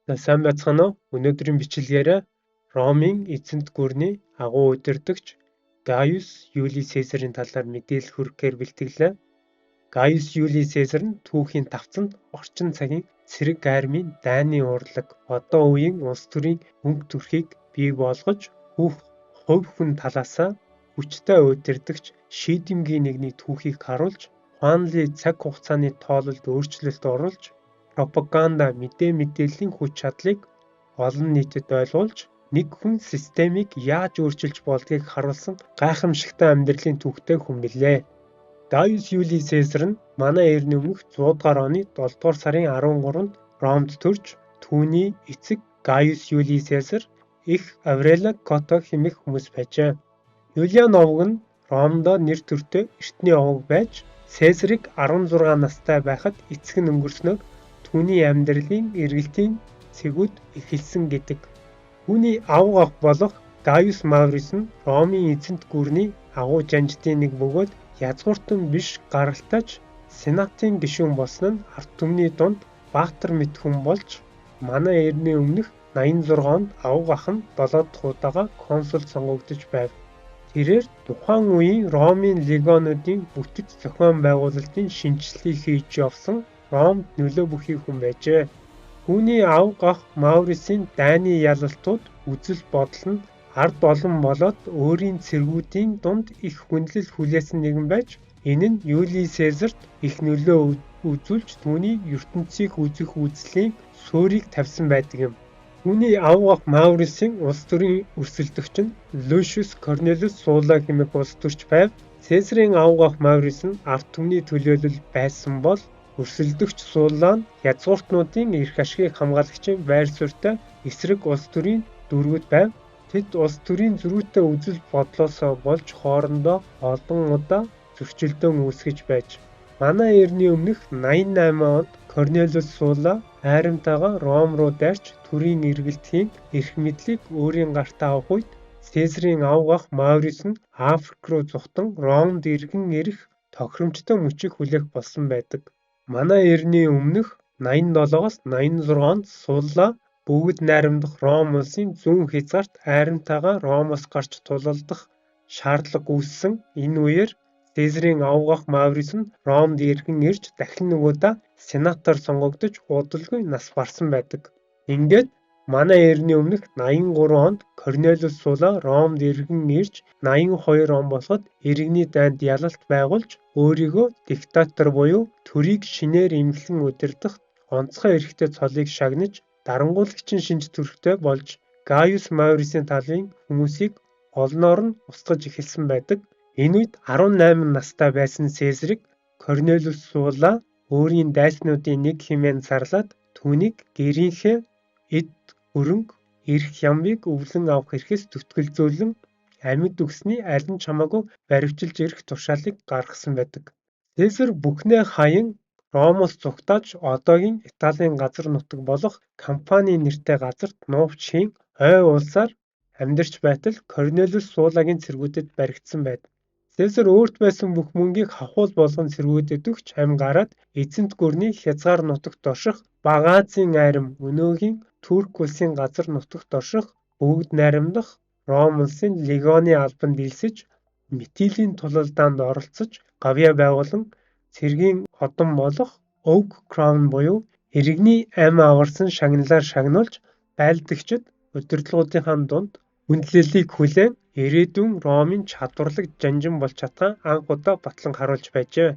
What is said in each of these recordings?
За сайн байцгаана уу? Өнөөдрийн бичлэгээрээ Ромын эзэнт гүрний агуу удирдагч Гaius Юлий Цезарын талаар мэдээлэл хүргэхээр бэлтгэлээ. Гaius Юлий Цезар нь түүхийн давцанд орчин цагийн цэрэг армийн дайны урлаг, одоо үеийн улс төрийн мөнгө төрхийг бий болгож хувь хүн талаасаа хүчтэй удирдагч шийдэмгийн нэгний түүхийг харуулж, ухаанлын цаг хугацааны тоололд өөрчлөлт оруулж, пропаганда мэдээллийн хүч чадлыг олон нийтэд ойлгуулж, нэг хүн системийг яаж өөрчилж болдгийг харуулсан гайхамшигтай амьдралын түүхтэй хүн билээ. Гaius Юлий Цезар нь манай эртний өмнөх 100 дугаар оны 7 дугаар сарын 13-нд Ромд төрж, түүний эцэг Гaius Юлий Цезар их Аврела Кото хэмээх хүмүүс байжээ. Юлиан овог нь Ромдо нэр төртэй эртний овог байж, Цезарыг 16 настай байхад эцэг нь өнгөрснөөр түүний амьдралын эргэлтийн цэгүүд эхэлсэн гэдэг. Түүний авга ах болох Гaius Maurius нь Ромын эзэнт гүрний агуу жанжтын нэг бөгөөд язгууртан биш гаралтайч сенатын гишүүн болсон нь ард түмний дунд баатар мэт хүн болж, манай эртний өмнөх 86 онд авга ах нь 7 дахь удаага консул сонгогдож байв. Тэрээр тухайн үеийн Ромын легионуудын бүтэц зохион байгуулалтын шинжилгээг хийж явсан Ромд нөлөө бүхий хүн байжээ. Түүний авга ах Маурисийн дайны ялалтууд үзэл бодол нь ард олон болоод өөрийн цэргүүдийн дунд их хүндлэл хүлээсэн нэгэн байж, энэ нь Юлий Цезарт их нөлөө үзүүлж түүний ертөнцийг үзэх үзлийн суурийг тавьсан байдаг юм. Түүний авга ах Маурисийн улс төрийн өрсөлдөгч нь Lucius Cornelius Sulla хэмээх улс төрч байв. Цезарын авга ах Маурис нь ард түмний төлөөлөл байсан бол, өрсөлдөгч Суlla нь язгууртнуудын эрх ашигыг хамгаалагчийн байр суурьтай эсрэг улс төрийн дүүргүүд байв. Тэд улс төрийн зөрүүтэй үзэл бодлоосоо болж хоорондоо олон удаа зөрчилдөөн үүсгэж байж, манай эртний өмнөх 88 онд Cornelius Sulla айрамтайгаа Ром руу дайрч төрийн эргэлтийн эрх мэдлийг өөрийн гартаа авах үед, Цезарын авга ах Маурис нь Африк руу зүхтан Ромд иргэн ирэх тохиромжтой мөчийг хүлээх болсон байдаг. Манай эртний өмнөх 87-оос 86 онд Sulla бүгд найрамдах Ром улсын зүүн хязгаарт айрамтайгаа Ромоос гарч тулалдах шаардлага үүссэн. Энэ үеэр Цезарын авга ах Маурис нь Ромд иргэн ирж дахин нэг удаа сенатор сонгогдож удалгүй нас барсан байдаг. Ингээд манай эртний өмнөх 83 онд Cornelius Sulla Ромд иргэн ирж 82 он болоход иргэний дайнд ялалт байгуулж, өөрийгөө диктатор буюу төрийг шинээр эмхлэн удирдах онцгой эрхтэй цолыг шагнаж, дарангуулагчийн шинж төрхтэй болж, Gaius Maurice-ийн талын хүмүүсийг олноор нь устгаж эхэлсэн байдаг. Энэ үед 18 настай байсан Цезарыг Cornelius Sulla өөрийн дайснуудын нэг хэмээн зарлаад, түүнийг гэрийнхээ эд хөрөнгө, эрх ямбыг өвлөн авах эрхээс зүтгэлзүүлэн, амьд өгсний аль нь чамаагүй баривчилж ирэх тушаалыг гаргасан байдаг. Цезар бүхнээ хаян Ромоос зугтааж, одоогийн Италийн газар нутаг болох Кампани нэртэй газарт нуугч хийн ой улсаар амьдарч байтал Cornelius Sulla-гийн цэргүүдэд баригдсан байдаг. Цезар өөрт байсан бүх мөнгийг хавхуул болгон цэргүүдэд өгч амь гараад эзэнт гүрний хязгаар нутагт орших, Бага Азийн айрам өнөөгийн Турк улсын газар нутагт орших, бүгд найрамдах Ром улсын легионы албанд элсэж, Метилийн тулалдаанд оролцож, гавьяа байгуулан цэргийн одон болох Oak Crown буюу иргэний амь аварсан шагналаар шагнуулж, байлдагчид удирдлагуудынхаа дунд хүндлэлийг хүлээн, ирээдүйн Ромын чадварлаг жанжин болж чадхаа анх удаа батлан харуулж байжээ.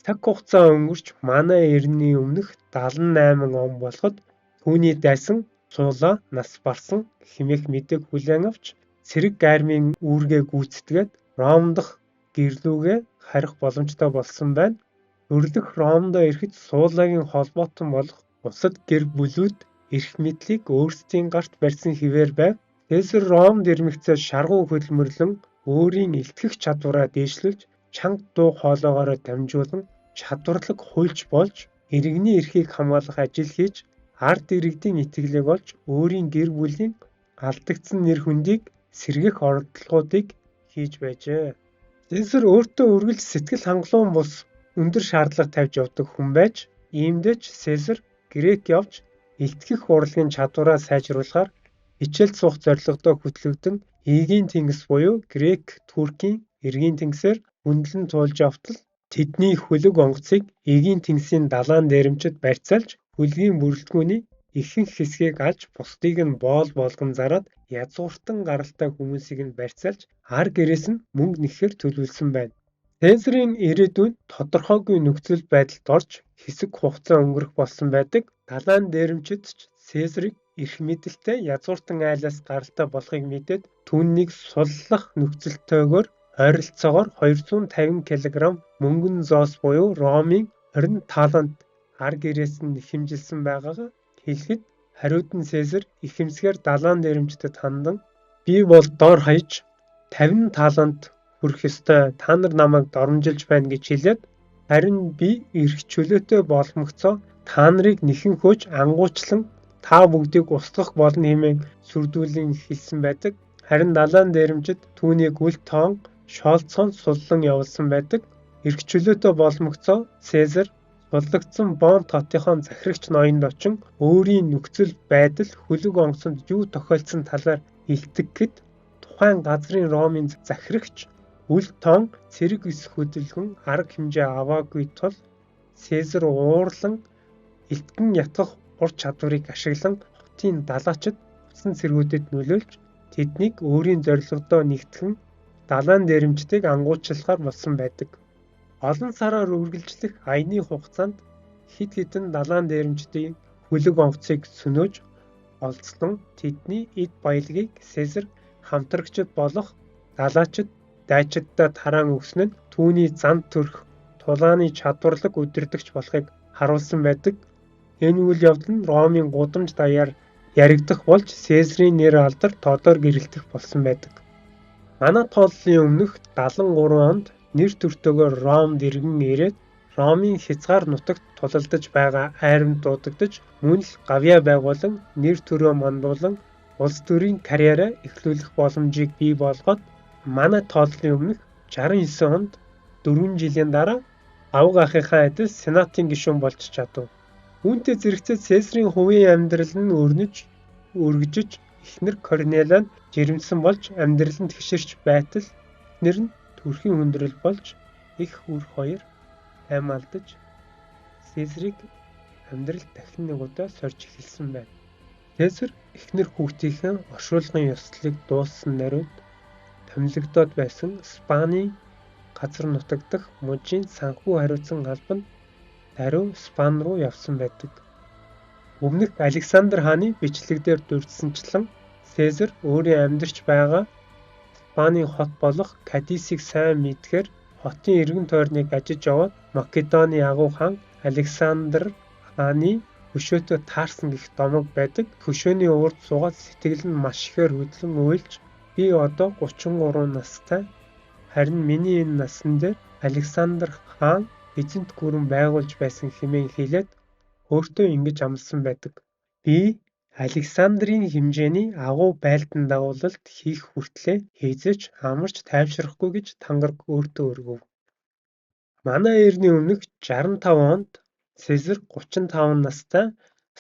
Цаг хугацаа өнгөрч манай эртний өмнөх 78 он болоход түүний дайсан Sulla нас барсан хэмээх мэдээг хүлээн авч, цэрэг армийн үүргээ гүйцэтгээд Ром дахь гэрлүүгээ харих боломжтой болсон байна. Өрлөх Ромдо ирэхэд Sulla-гийн холбоотон болох бусад гэр бүлүүд эрх мэдлийг өөрсдийн гарт барьсан хэвээр байв. Цезар Ромд ирмэгцээ шаргуу хөдөлмөрлөн, өөрийн илтгэх чадвараа дээшлүүлж, чанга дуу хоолойгоор дамжуулан чадварлаг хуульч болж, иргэний эрхийг хамгаалах ажил хийж, ард иргэдийн итгэлийг олж, өөрийн гэр бүлийн алдагдсан нэр хүндийг сэргэх оролдлогуудыг хийж байжээ. Цезар өөртөө үргэлж сэтгэл хангалуун бус өндөр шаардлага тавьж явдаг хүн байж, иймдээ ч Цезар Грек явж илтгэх урлагийн чадвараа сайжруулахаар хичээлд суух зорилгодоо хөтлөгдөн Эгийн тэнгис буюу Грек, Туркийн эргийн тэнгисээр хөндлөн туулж явтал тэдний хөлөг онгоцыг Эгийн тэнгисийн далайн дээрэмчид барьцаалж хөлгийн бүрэлдэхүүний ихэнх хэсгийг алж бусдыг нь боол болгон зараад язгууртан гаралтай хүмүүсийг нь барьцаалж ар гэрээс нь мөнгө нэхэхээр төлөвлөсөн байна. Цезарын ирээдүйн тодорхойгүй нөхцөл байдалд орж хэсэг хугацаа өнгөрөх болсон байдаг. Далайн дээрэмчид ч Цезарыг эрх мэдэлтэй язгууртан айлаас гаралтай болохыг мэдээд түүнийг суллах нөхцөлтөйгөр ойролцоогоор 250 кг мөнгөн зоос буюу Ромын 20 талант ар гэрээс нь хэмжилсэн байгаагаа хэлэхэд хариуд нь Цезар ихэмсгээр далайн дээрэмчдэд хандан би бол дор хаяж 50 талант хүрэх ёстой та нар намайг доромжилж байна гэж хэлээд харин би эрх чөлөөтэй боломгцоо та нарыг нэхэн хөөж ангуучлан та бүгдийг устгах болно хэмээн сүрдүүлэн хэлсэн байдаг. Харин далайн дээрэмчид түүнийг үл тоон шоолцоон суллан явуулсан байдаг. Эрх чөлөөтэй боломгцоо Цезар суллагдсан Бон хотынхон захирагч ноёнд очин өөрийн нөхцөл байдал хөлөг онгоцонд юу тохиолдсон талаар илтгэхэд тухайн газрын Ромын захирагч үл тоон цэрэг ус хөдөлгөн арга хэмжээ аваагүй тул Цезар уурлан элтгэн ятгах ур чадварыг ашиглан хотын далайчид усан цэргүүдэд нөлөөлж тэднийг өөрийн зорилгодоо нэгтгэн далайн дээрэмчдийг ангуучлахаар болсон байдаг. Олон сараар үргэлжлэх аяны хугацаанд хэд хэдэн далайн дээрэмчдийн хөлөг онгоцыг сөнөөж олцлон тэдний эд баялагийг Цезар хамтрагчид болох далайчид дайчидтай тараан өгсөн нь түүний зан төрх тулааны чадварлаг удирдагч болохыг харуулсан байдаг. Энэ үйл явдал нь Ромын гудамж даяар яригдах болж Цезарын нэр алдар тодор гэрэлтэх болсон байдаг. Манай тооллын өмнөх 73 онд нэр төртөөгөөр Ромд иргэн ирээд Ромын хязгаар нутагт тулалдаж байгаа айрамд дуудагдаж мөн л гавьяа байгуулан нэр төрөө мандуулан улс төрийн карьераа эхлүүлэх боломжийг бий болгоод манай тооллын өмнөх 69 онд 4 жилийн дараа авга ахыхаа адил сенатын гишүүн болж чадав. Үүнтэй зэрэгцээ Цезарын хувийн амьдрал нь өргөжөж эхнэр Корнелиа нь жирэмсэн болж амьдралд тэгшэрч байтал эхнэр нь төрхийн хүндрэл болж их үр хоёр ам алдаж Цезарыг амьдрал дахин нэг удаа сорж эхэлсэн байна. Цезар эхнэр хүүхдийнхээ оршуулгын ёслолыг дууссан нариуд томилогдоод байсан Спаний газар нутаг дахь мужийн санхүү хариуцсан албанд даруй Спан руу явсан байдаг. Өмнөх Александр хааны бичлэгдээр дурдсанчлан Цезар өөрийн амьдарч байгаа Спаний хот болох Кадисыг сайн мэдхээр хотын эргэн тойрныг ажиж яваад Македоны агуу хаан Александр хааны хөшөөтэй таарсан гэх домог байдаг. Хөшөөний урд суугаад сэтгэл нь маш ихээр хөдлөн уйлж би одоо 33 настай харин миний энэ насан дээр Александр хаан эзэнт гүрэн байгуулж байсан хэмээн хэлээд өөртөө ингэж амласан байдаг. Би Александрийн хэмжээний агуу байлдан дагуулалт хийх хүртлээр хизэж амарч тайвшрахгүй гэж тангараг өөртөө өргөв. Манай эртний өмнөх 65 онд Цезар 35 настай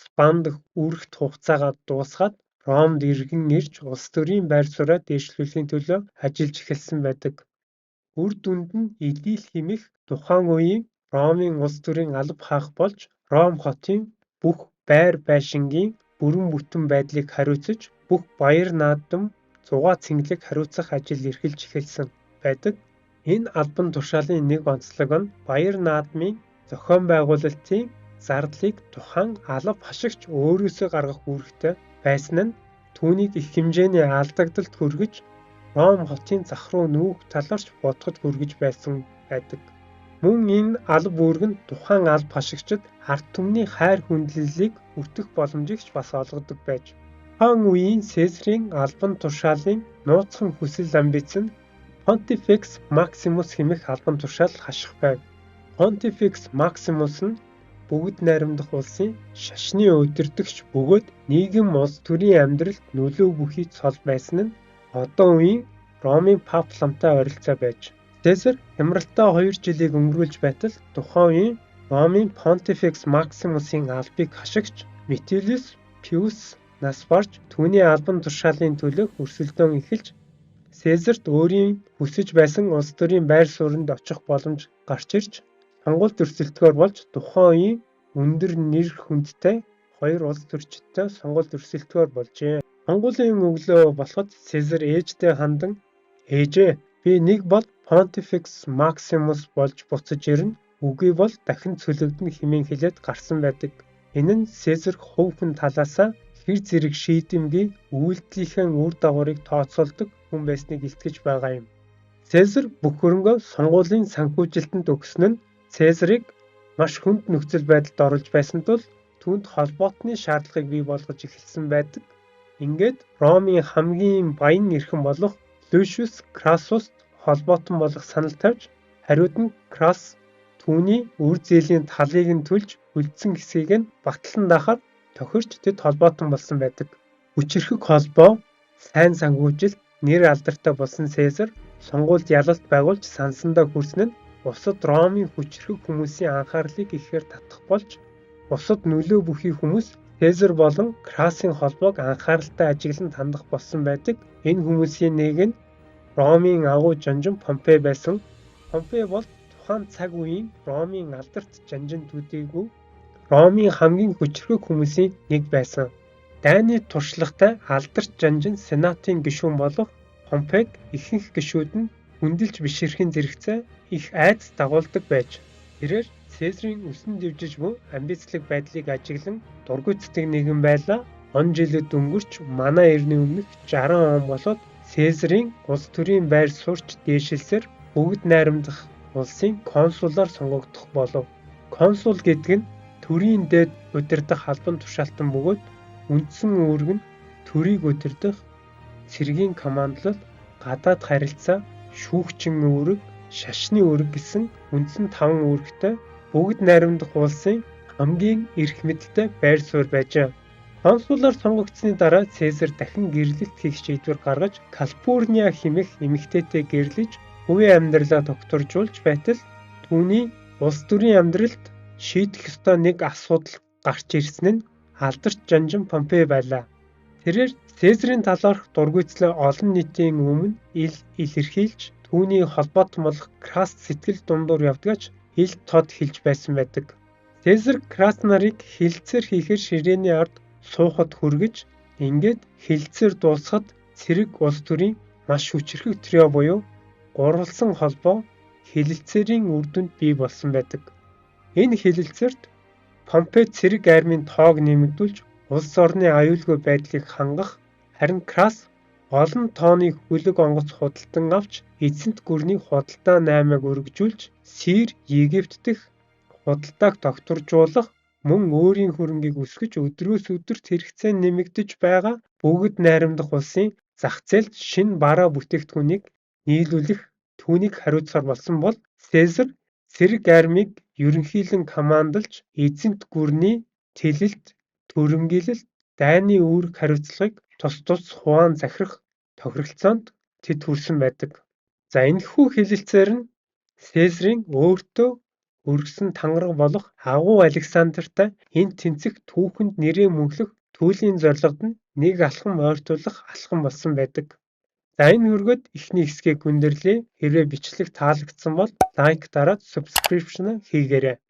Спан дахь үүрэгт хугацаагаа дуусгаад Ромд иргэн ирж улс төрийн байр сууриа дээшлүүлэхийн төлөө ажиллаж эхэлсэн байдаг. Үр дүнд нь Эдил хэмээх тухайн үеийн Ромын улс төрийн алба хаах болж Ром хотын бүх байр байшингийн бүрэн бүтэн байдлыг хариуцаж бүх баяр наадам зугаа цэнгэлэг хариуцах ажил эрхэлж эхэлсэн байдаг. Энэ албан тушаалын нэг онцлог нь баяр наадмын зохион байгуулалтын зардлыг тухайн алба хашигч өөрөөсөө гаргах үүрэгтэй байсан нь түүнийг их хэмжээний алдагдалд хүргэж Ром хотын зах руу нүүх талаарч бодоход хүргэж байсан байдаг. Мөн энэ алба үүрэг нь тухайн алба хашигчид ард түмний хайр хүндлэлийг өртөх боломжийг ч бас олгодог байж. Тухайн үеийн Цезарын албан тушаалын нууцхан хүсэл амбиц нь Pontifex Maximus хэмээх албан тушаал хаших байв. Pontifex Maximus нь бүгд найрамдах улсын шашны удирдагч бөгөөд нийгэм улс төрийн амьдралд нөлөө бүхий цол байсан нь одоо үеийн Ромын пап ламтай ойролцоо байж. Цезар хямралтай 2 жилийг өнгөрүүлж байтал тухайн үеийн Ромын Pontifex Maximus-ийн албыг хашигч Метелиус Пиус нас барж түүний албан тушаалын төлөө өрсөлдөөн эхэлж Цезарт өөрийн хүсэж байсан улс төрийн байр сууринд очих боломж гарч ирж сонгуульд өрсөлдөхөөр болж тухайн үеийн өндөр нэр хүндтэй хоёр улс төрчидтэй сонгуульд өрсөлдөхөөр болжээ. Сонгуулийн өглөө болоход Цезар ээжтэй хандан "Ээжээ, би нэг бол Pontifex Maximus болж буцаж ирнэ. Үгүй бол дахин цөлөгдөнө" хэмээн хэлээд гарсан байдаг. Энэ нь Цезар хувь хүн талаасаа хэр зэрэг шийдэмгий үйлдэлийнхээ үр дагаврыг тооцоолдог хүн байсныг илтгэж байгаа юм. Цезар бүх хөрөнгөө сонгуулийн санхүүжилтэнд өгсөн нь Цезарыг маш хүнд нөхцөл байдалд оруулж байсан тул түүнд холбоотны шаардлагыг бий болгож эхэлсэн байдаг. Ингээд Ромын хамгийн баян эрхэм болох Люшиус Красуст холбоотон болох санал тавьж хариуд нь Крас түүний үр зээлийн талыг нь түлж үлдсэн хэсгийг нь батлан даахаар тохирч тэд холбоотон болсон байдаг. Хүчирхэг холбоо, сайн санхүүжилт, нэр алдартай болсон Цезар сонгуульд ялалт байгуулж сансандаа хүрсэн нь бусад Ромын хүчирхэг хүмүүсийн анхаарлыг ихээр татах болж бусад нөлөө бүхий хүмүүс Цезар болон Красын холбоог анхааралтай ажиглан хандах болсон байдаг. Энэ хүмүүсийн нэг нь Ромын агуу жанжин Помпей байсан. Помпей бол тухайн цаг үеийн Ромын алдарт жанжинтуудыг Ромын хамгийн хүчирхэг хүмүүсийн нэг байсан. Дайны туршлагатай алдарт жанжин Сенатын гишүүн болох Помпейг ихэнх гишүүд нь хүндэлж биширхэн зэрэгцээ их айдас дагуулдаг байж тэрээр Цезарийн өсөн дэвжиж буй амбицлог байдлыг ажиглан дургуйтдаг нэгэн байлаа. Он жилүүд өнгөрч манай эртний өмнөх 60 он болоод Цезарийн улс төрийн байр суурьч дээшилсээр бүгд найрамдах улсын консулаар сонгогдох болов. Консул гэдэг нь төрийн дээд удирдах албан тушаалтан бөгөөд үндсэн үүрэг нь төрийг удирдах, цэргийн командлал, гадаад харилцаа, шүүгчин үүрэг, шашны үүрэг гэсэн үндсэн 5 үүрэгтэй бүгд найрамдах улсын хамгийн эрх мэдэлтэй байр суурь байжээ. Консулаар сонгогдсны дараа Цезар дахин гэрлэлт хийх шийдвэр гаргаж Калпурния хэмээх эмэгтэйтэй гэрлэж хувийн амьдралаа докторжуулж байтал түүний улс төрийн амьдралд шийдэх ёстой нэг асуудал гарч ирсэн нь алдарт жанжин Помпей байлаа. Тэрээр Цезарийн талаарх дургуйтлаа олон нийтийн өмнө илэрхийлж түүний холбоотон болох Крас сэтгэл дундуур явдгаач ил тод хэлж байсан байдаг. Цезар Крас нарыг хилцээр хийхээр ширээний ард суухад хүргэж ингээд хилцээр дуусахад цэрэг улс төрийн маш хүчирхэг трио буюу гурвалсан холбоо хилцээрийн үр дүнд бий болсон байдаг. Энэ хилцээрт Помпей цэрэг армийн тоог нэмэгдүүлж улс орны аюулгүй байдлыг хангах, харин Крас олон тооны хөлөг онгоц худалдан авч эзэнт гүрний худалдаа наймааг өргөжүүлж Сир, Египт дэх худалдааг докторжуулах мөн өөрийн хөрөнгийг өсгөж өдрөөс өдөрт хэрэгцээ нэмэгдэж байгаа бүгд найрамдах улсын зах зээлд шинэ бараа бүтээгдэхүүнийг нийлүүлэх түүнийг хариуцахаар болсон бол Цезар цэрэг армийг ерөнхийлөн командалж эзэнт гүрний тэлэлт, төрөмгийлэлт, дайны үүрэг хариуцлагыг тус тус хуваан захирах тохиролцоонд тэд хүрсэн байдаг. За энэхүү хэлэлцээр нь Цезарийн өөртөө өргөсөн тангараг болох агуу Александртай энэ тэнцэх түүхэнд нэрээ мөнхлөх түүлийн зорилгод нь нэг алхам ойртуулах алхам болсон байдаг. За энэ хүргээд эхний хэсгийг гүндэрлэе. Хэрвээ бичлэг таалагдсан бол лайк дараад subscription хийгээрэй.